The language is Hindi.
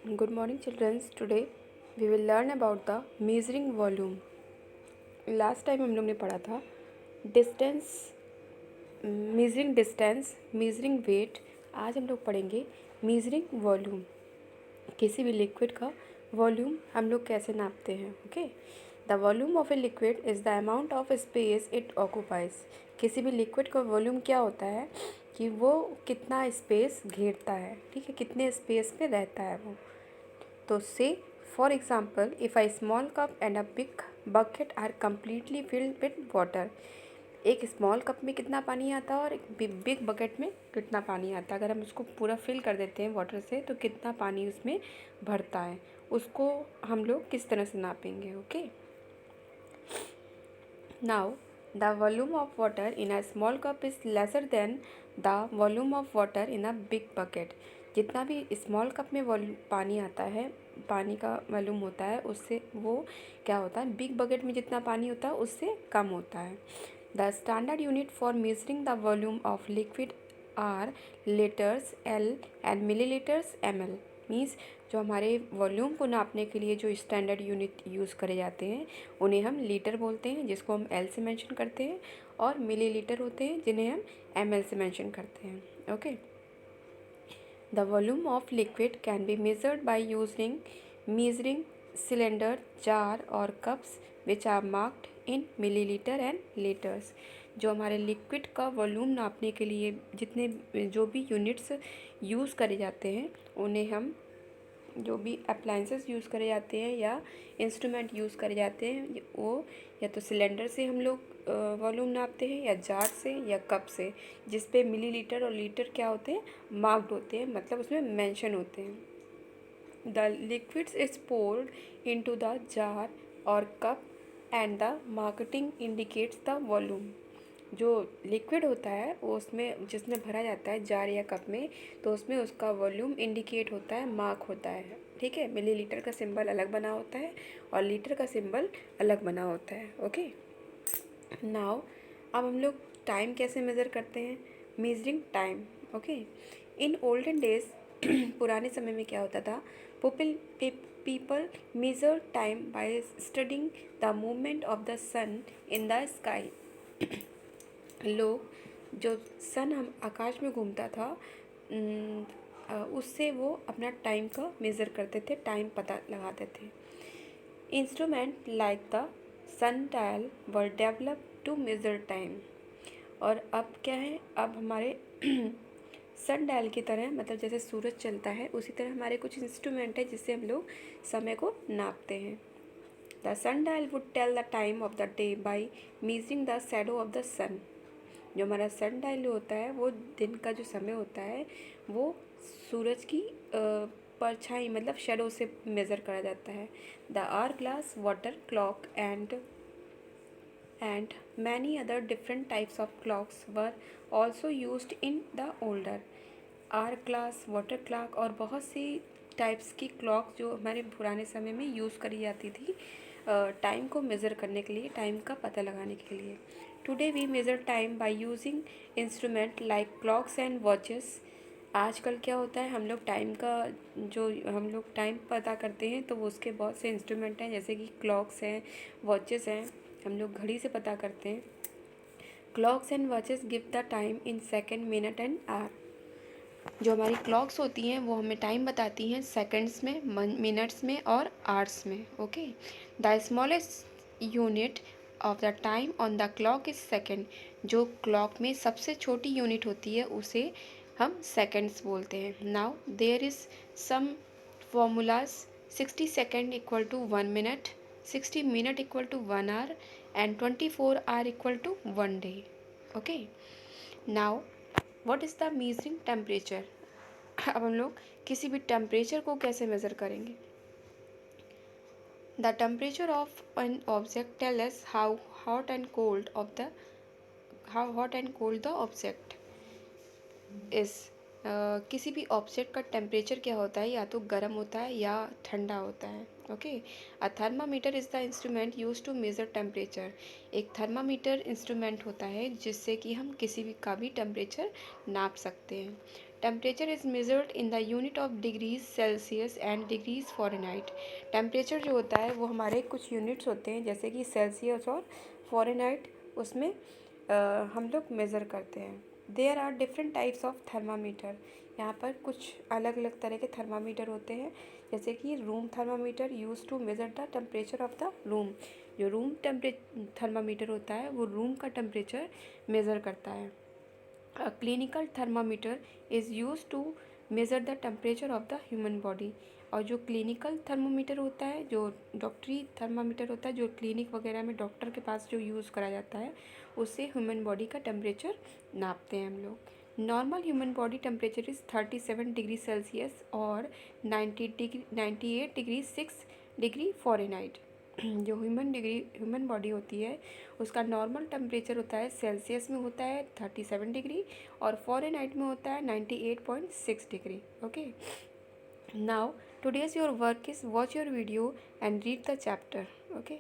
Good morning, children. Today we will learn about the measuring volume. Last time हम लोग ने पढ़ा था डिस्टेंस, measuring वेट. आज हम लोग पढ़ेंगे measuring वॉल्यूम. किसी भी लिक्विड का वॉल्यूम हम लोग कैसे नापते हैं. Okay, the volume of a liquid is the amount of space it occupies. किसी भी लिक्विड का वॉल्यूम क्या होता है कि वो कितना स्पेस घेरता है. ठीक है, कितने स्पेस में रहता है वो. तो say for example if a small cup and a big bucket are completely filled with water. एक स्मॉल कप में कितना पानी आता है और एक बिग बकेट में कितना पानी आता है. अगर हम उसको पूरा फिल कर देते हैं वाटर से तो कितना पानी उसमें भरता है, उसको हम लोग किस तरह से नापेंगे. Okay, now the volume of water in a small cup is lesser than the volume of water in a big bucket. जितना भी स्मॉल कप में वॉल्यूम पानी आता है, पानी का वॉल्यूम होता है, उससे वो क्या होता है, बिग बकेट में जितना पानी होता है उससे कम होता है. The standard unit for measuring the volume of liquid are litres L and millilitres M L. Means जो हमारे वॉल्यूम को नापने के लिए जो स्टैंडर्ड यूनिट यूज़ करे जाते हैं उन्हें हम लीटर बोलते हैं, जिसको हम एल से मेंशन करते हैं, और मिलीलीटर होते हैं जिन्हें हम एम एल से मेंशन करते हैं. Okay, the volume of liquid can be measured by using measuring cylinder, jar और cups which are marked in milliliter and liters. जो हमारे लिक्विड का वॉल्यूम नापने के लिए जितने जो भी यूनिट्स यूज़ करे जाते हैं उन्हें हम, जो भी अप्लाइंसेस यूज़ करे जाते हैं या इंस्ट्रूमेंट यूज़ करे जाते हैं, वो या तो सिलेंडर से हम लोग वॉल्यूम नापते हैं, या जार से, या कप से, जिस पे मिलीलीटर और लीटर क्या होते हैं, मार्क्ड होते हैं, मतलब उसमें मेंशन होते हैं. The liquids is poured into the jar or cup and the marking indicates the volume. जो लिक्विड होता है वो उसमें जिसमें भरा जाता है जार या कप में, तो उसमें उसका वॉल्यूम इंडिकेट होता है, मार्क होता है. ठीक है, मिलीलीटर का सिंबल अलग बना होता है और लीटर का सिंबल अलग बना होता है. ओके, नाउ अब हम लोग टाइम कैसे मेज़र करते हैं, measuring time. Okay, in olden days पुराने समय में क्या होता था, people measure time by studying the movement of the sun in the sky. लोग जो सन हम आकाश में घूमता था उससे वो अपना टाइम का मेज़र करते थे, टाइम पता लगाते थे. Instrument like the sun dial were develop to measure time. और अब क्या है, अब हमारे सन डायल की तरह, मतलब जैसे सूरज चलता है उसी तरह हमारे कुछ इंस्ट्रूमेंट है जिससे हम लोग समय को नापते हैं. The sun dial would tell the time of the day by measuring the shadow of the sun. जो हमारा सन डायल होता है वो दिन का जो समय होता है वो सूरज की परछाई, मतलब शैडो से मेज़र करा जाता है. The hour glass, water clock and many other different types of clocks were also used in the older. Hour glass, water clock और बहुत सी टाइप्स की क्लॉक जो हमारे पुराने समय में यूज़ करी जाती थी टाइम को मेज़र करने के लिए, टाइम का पता लगाने के लिए. Today we measure time by using instrument like clocks and watches. आजकल क्या होता है, हम लोग टाइम का, जो हम लोग टाइम पता करते हैं तो वो उसके बहुत से इंस्ट्रूमेंट हैं, जैसे कि क्लॉक्स हैं, वॉचेस हैं, हम लोग घड़ी से पता करते हैं. Clocks and watches give the time in second, minute and hour. जो हमारी क्लॉक्स होती हैं वो हमें टाइम बताती हैं सेकंड्स में, मिनट्स में और आवर्स में. Okay, the smallest unit of the time on the clock is second. जो क्लॉक में सबसे छोटी यूनिट होती है उसे हम सेकंड्स बोलते हैं. Now there is some formulas. 60 second equal to 1 minute, 60 minute equal to 1 hour and 24 hour equal to 1 day. Okay, now what is the measuring temperature. अब हम लोग किसी भी टेम्परेचर को कैसे मेज़र करेंगे. The temperature of an object tell us how hot and cold the object is. किसी भी ऑब्जेक्ट का टेम्परेचर क्या होता है, या तो गर्म होता है या ठंडा होता है. Okay, a thermometer is the instrument use to measure temperature. एक थर्मामीटर इंस्ट्रूमेंट होता है जिससे कि हम किसी भी का भी टेम्परेचर नाप सकते हैं. Temperature is measured in the unit of degrees Celsius and degrees Fahrenheit. Temperature जो होता है वो हमारे कुछ यूनिट्स होते हैं, जैसे कि सेल्सियस और फ़ारेनहाइट, उसमें हम लोग मेज़र करते हैं। There are different types of thermometer. यहाँ पर कुछ अलग अलग तरह के थर्मामीटर होते हैं, जैसे कि room thermometer use to measure the temperature of the room. जो रूम थर्मामीटर होता है वो रूम का टेम्परेचर मेज़र करता है। A clinical thermometer is used to measure the temperature of the human body। और जो क्लिनिकल थर्मोमीटर होता है, जो डॉक्टरी थर्मामीटर होता है, जो क्लिनिक वगैरह में डॉक्टर के पास जो यूज़ करा जाता है, उससे ह्यूमन बॉडी का टेम्परेचर नापते हैं हम लोग। Normal human body temperature is 37 degree Celsius और 98 डिग्री 6 डिग्री फ़ारेनहाइट। जो ह्यूमन बॉडी होती है उसका नॉर्मल टेम्परेचर होता है, सेल्सियस में होता है 37 डिग्री और फ़ारेनहाइट में होता है 98.6 degree. Okay, now today's your work is watch your video and read the chapter. Okay.